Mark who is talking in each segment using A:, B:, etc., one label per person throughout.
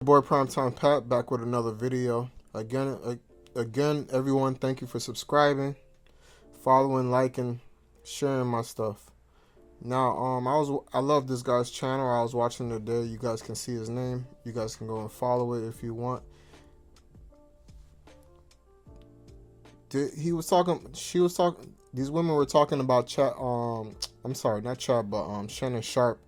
A: Boy PrimeTimePat back with another video. Again, everyone, thank you for subscribing, following, liking, sharing my stuff. Now, I love this guy's channel. I was watching today. You guys can see his name. You guys can go and follow it if you want. He was talking. She was talking. These women were talking about chat. I'm sorry, not chat, but Shannon Sharp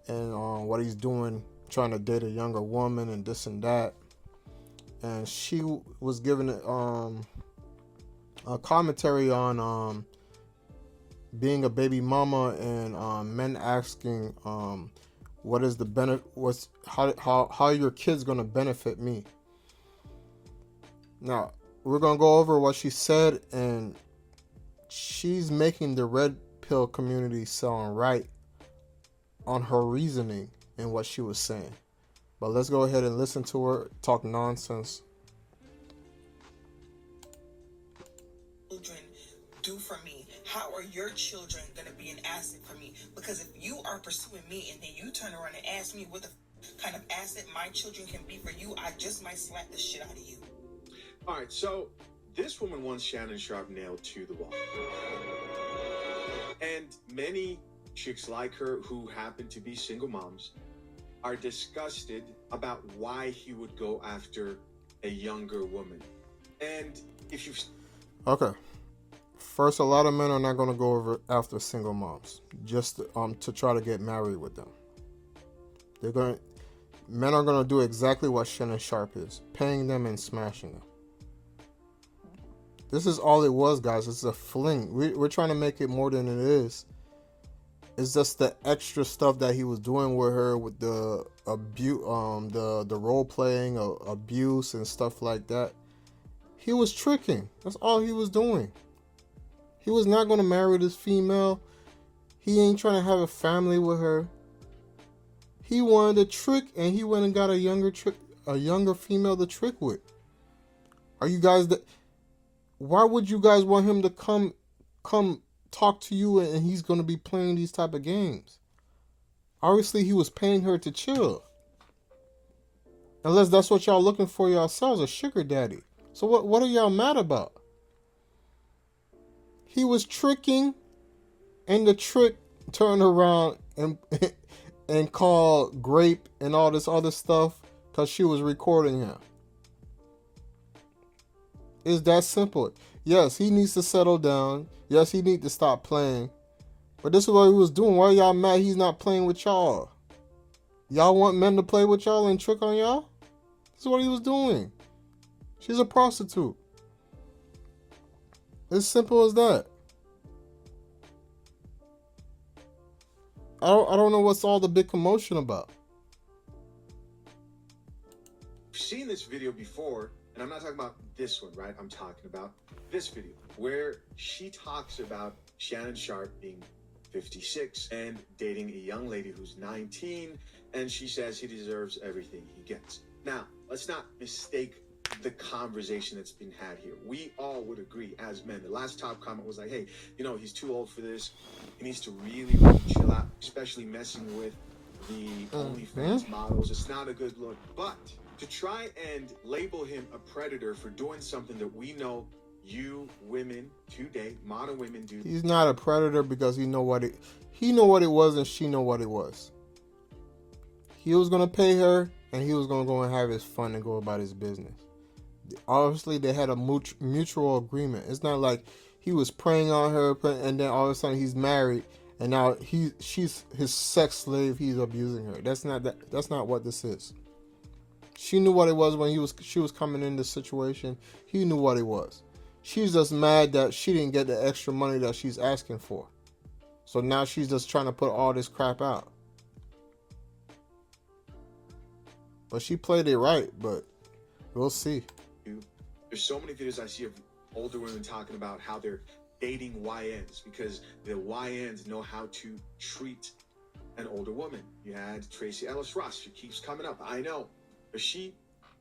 A: and what he's doing, trying to date a younger woman and this and that. And she was giving a commentary on being a baby mama and men asking what is the benefit, what's how your kid's gonna benefit me. Now we're gonna go over what she said, and she's making the red pill community sound right on her reasoning and what she was saying. But let's go ahead and listen to her talk nonsense.
B: Children do for me? How are your children going to be an asset for me? Because if you are pursuing me and then you turn around and ask me what the kind of asset my children can be for you, I just might slap the shit out of you.
C: All right, so this woman wants Shannon Sharp nailed to the wall. And many chicks like her who happen to be single moms are disgusted about why he would go after a younger woman. And if you've...
A: Okay. First, a lot of men are not going to go over after single moms just to try to get married with them. Men are going to do exactly what Shannon Sharp is, paying them and smashing them. This is all it was, guys. It's a fling. We're trying to make it more than it is. It's just the extra stuff that he was doing with her, with the abuse, the role playing, abuse and stuff like that. He was tricking. That's all he was doing. He was not going to marry this female. He ain't trying to have a family with her. He wanted to trick, and he went and got a younger female to trick with. Are you guys why would you guys want him to come talk to you and he's going to be playing these type of games? Obviously, he was paying her to chill. Unless that's what y'all looking for yourselves, a sugar daddy. So what are y'all mad about? He was tricking, and the trick turned around and called grape and all this other stuff because she was recording him. It's that simple. Yes, he needs to settle down. Yes, he needs to stop playing. But this is what he was doing. Why are y'all mad he's not playing with y'all? Y'all want men to play with y'all and trick on y'all? This is what he was doing. She's a prostitute. It's simple as that. I don't know what's all the big commotion about.
C: I've seen this video before, and I'm not talking about this one, right? I'm talking about this video where she talks about Shannon Sharp being 56 and dating a young lady who's 19, and she says he deserves everything he gets. Now, let's not mistake the conversation that's been had here. We all would agree as men. The last top comment was like, hey, he's too old for this. He needs to really chill out, especially messing with the OnlyFans models. It's not a good look. But to try and label him a predator for doing something that we know you women today, modern women do.
A: He's not a predator because he know what it was and she know what it was. He was going to pay her and he was going to go and have his fun and go about his business. Obviously, they had a mutual agreement. It's not like he was preying on her and then all of a sudden he's married and now she's his sex slave. He's abusing her. That's not what this is. She knew what it was when she was coming in this situation. He knew what it was. She's just mad that she didn't get the extra money that she's asking for. So now she's just trying to put all this crap out. But she played it right, but we'll see.
C: There's so many videos I see of older women talking about how they're dating YNs because the YNs know how to treat an older woman. You had Tracy Ellis Ross, she keeps coming up, I know. But she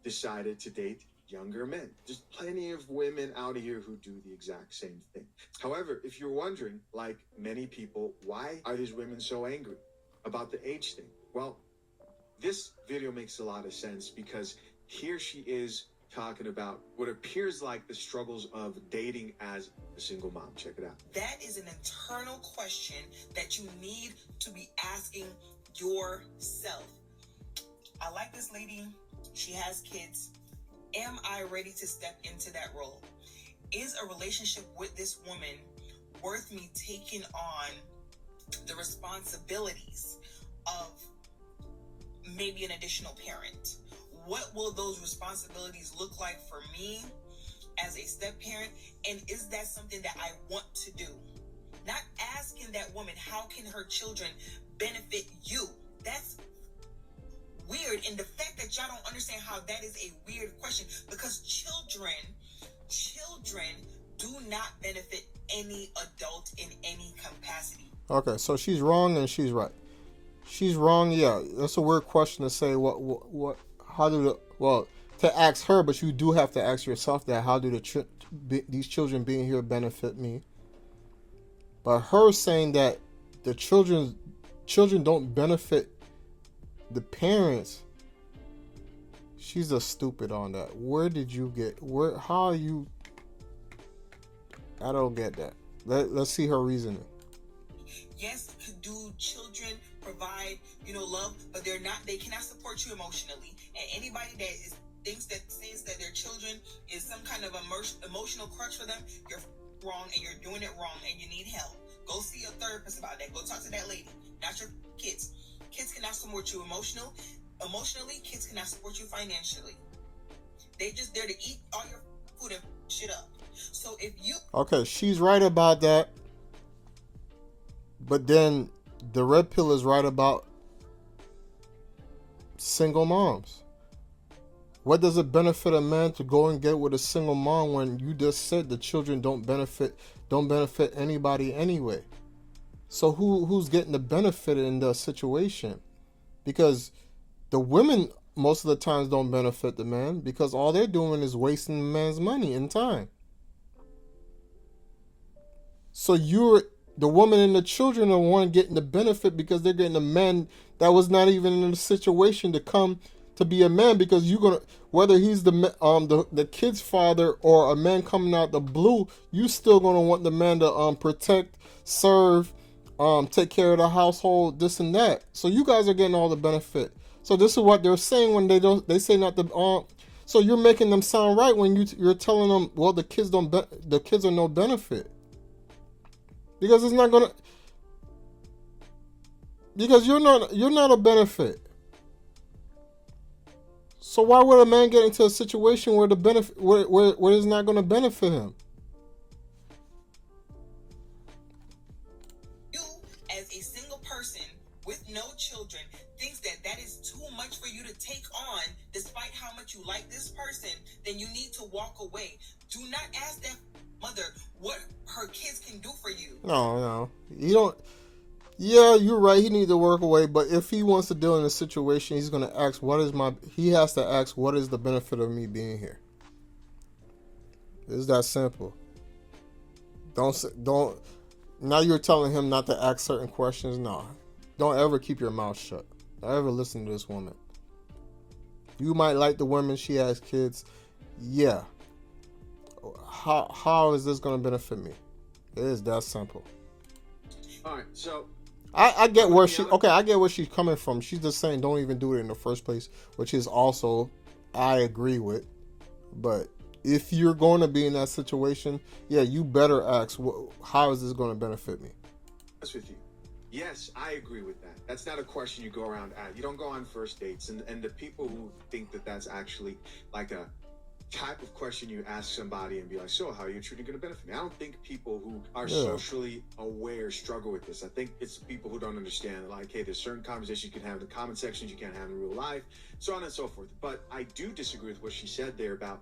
C: decided to date younger men. There's plenty of women out here who do the exact same thing. However, if you're wondering, like many people, why are these women so angry about the age thing? Well, this video makes a lot of sense because here she is talking about what appears like the struggles of dating as a single mom. Check it out.
B: That is an internal question that you need to be asking yourself. I like this lady. She has kids. Am I ready to step into that role? Is a relationship with this woman worth me taking on the responsibilities of maybe an additional parent? What will those responsibilities look like for me as a step parent? And is that something that I want to do? Not asking that woman, how can her children benefit you? That's weird. And the fact that y'all don't understand how that is a weird question, because children do not benefit any adult in any capacity.
A: Okay, so she's wrong and she's right. She's wrong, yeah. That's a weird question to say. To ask her, but you do have to ask yourself that. How do these children being here benefit me? But her saying that the children don't benefit the parents, she's a stupid on that. How are you? I don't get that. Let's see her reasoning.
B: Yes, do children provide, love, but they cannot support you emotionally. And anybody that says that their children is some kind of emotional crutch for them, you're wrong and you're doing it wrong and you need help. Go see a therapist about that. Go talk to that lady, not your kids. Kids cannot support you emotionally. Kids cannot support you financially. They just there to eat all your food and shit up. So if you...
A: Okay, she's right about that. But then the red pill is right about single moms. What does it benefit a man to go and get with a single mom when you just said the children don't benefit anybody anyway? So who's getting the benefit in the situation? Because the women most of the times don't benefit the man, because all they're doing is wasting the man's money and time. So the woman and the children are one getting the benefit because they're getting a man that was not even in a situation to come to be a man, because you're gonna, whether he's the kid's father or a man coming out the blue, you still gonna want the man to protect, serve, take care of the household, this and that. So you guys are getting all the benefit. So this is what they're saying when they say not to. So you're making them sound right when you're telling them, well, the kids are no benefit. Because it's not gonna. Because you're not a benefit. So why would a man get into a situation where the benefit where it's not going to benefit him?
B: You, as a single person with no children, thinks that is too much for you to take on, despite how much you like this person, then you need to walk away. Do not ask that mother what her kids can do for you.
A: No, you don't. Yeah, you're right. He needs to work away. But if he wants to deal in a situation, he's going to ask, he has to ask, what is the benefit of me being here? It's that simple. Don't. Now you're telling him not to ask certain questions. No. Don't ever keep your mouth shut. Don't ever listen to this woman. You might like the woman. She has kids. Yeah. How is this going to benefit me? It is that simple.
C: All right, so
A: I get where I get where she's coming from. She's just saying don't even do it in the first place, which is also I agree with. But if you're going to be in that situation, yeah, you better ask, how is this going to benefit me?
C: That's with you. Yes, I agree with that. That's not a question you go around at. You don't go on first dates, and the people who think that that's actually like a type of question you ask somebody and be like, so how are you truly going to benefit me? I don't think people who are socially aware struggle with this. I think it's people who don't understand, like, hey, there's certain conversations you can have in the comment sections you can't have in real life, so on and so forth. But I do disagree with what she said there about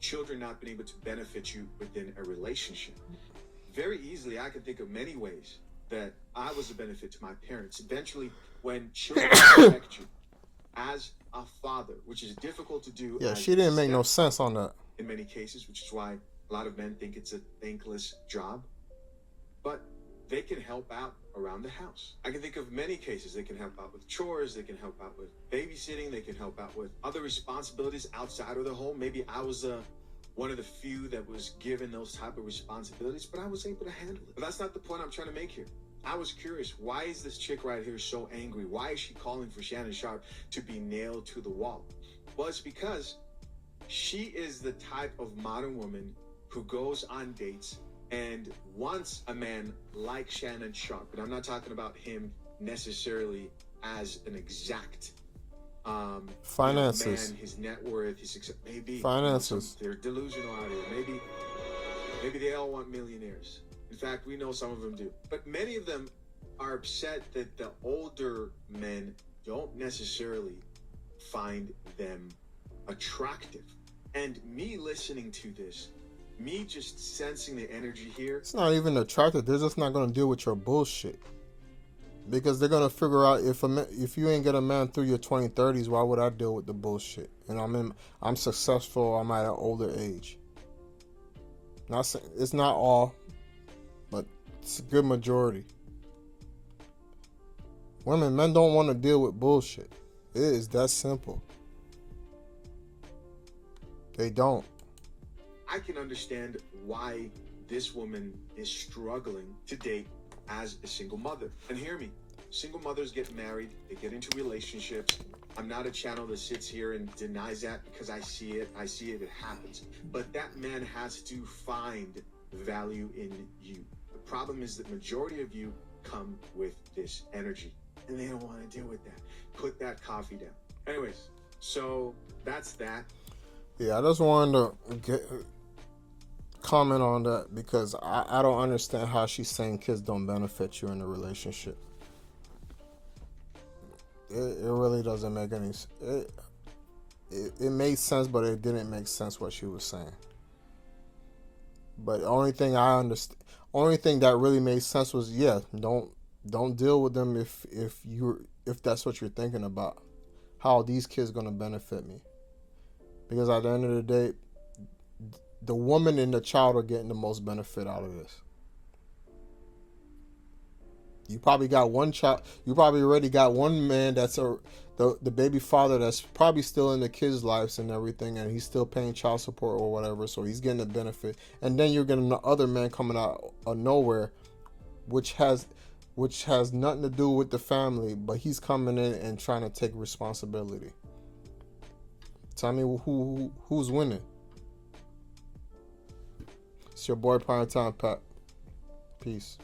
C: children not being able to benefit you within a relationship. Very easily, I can think of many ways that I was a benefit to my parents. Eventually, when children respect you as a father, which is difficult to do.
A: Yeah, she didn't make no sense on that.
C: In many cases, which is why a lot of men think it's a thankless job. But they can help out a around the house. I can think of many cases. They can help out with chores, they can help out with babysitting, they can help out with other responsibilities outside of the home. Maybe I was one of the few that was given those type of responsibilities, but I was able to handle it. But that's not the point I'm trying to make here. I was curious, why is this chick right here so angry? Why is she calling for Shannon Sharpe to be nailed to the wall? Well, it's because she is the type of modern woman who goes on dates and wants a man like Shannon Sharpe. And I'm not talking about him necessarily as an exact
A: finances,
C: man, his net worth, his success. Maybe
A: finances.
C: They're delusional out here. Maybe they all want millionaires. In fact, we know some of them do. But many of them are upset that the older men don't necessarily find them attractive. And me listening to this, me just sensing the energy here.
A: It's not even attractive. They're just not going to deal with your bullshit. Because they're going to figure out if you ain't get a man through your 20s, 30s, why would I deal with the bullshit? And I'm successful, I'm at an older age. Not saying, it's not all, but it's a good majority. Men don't want to deal with bullshit. It is that simple. They don't.
C: I can understand why this woman is struggling to date as a single mother. And hear me, single mothers get married, they get into relationships. I'm not a channel that sits here and denies that, because I see it, it happens. But that man has to find value in you. The problem is that majority of you come with this energy, and they don't want to deal with that. Put that coffee down. Anyways, so that's that.
A: Yeah, I just wanted to comment on that, because I don't understand how she's saying kids don't benefit you in a relationship. It really doesn't make any sense. It made sense, but it didn't make sense what she was saying. But the only thing that really made sense was, don't deal with them if that's what you're thinking about. How are these kids gonna benefit me? Because at the end of the day, the woman and the child are getting the most benefit out of this. You probably got one child. You probably already got one man that's the baby father that's probably still in the kids' lives and everything, and he's still paying child support or whatever, so he's getting the benefit. And then you're getting the other man coming out of nowhere, which has nothing to do with the family, but he's coming in and trying to take responsibility. Tell me who's winning. It's your boy PrimeTimePat. Peace.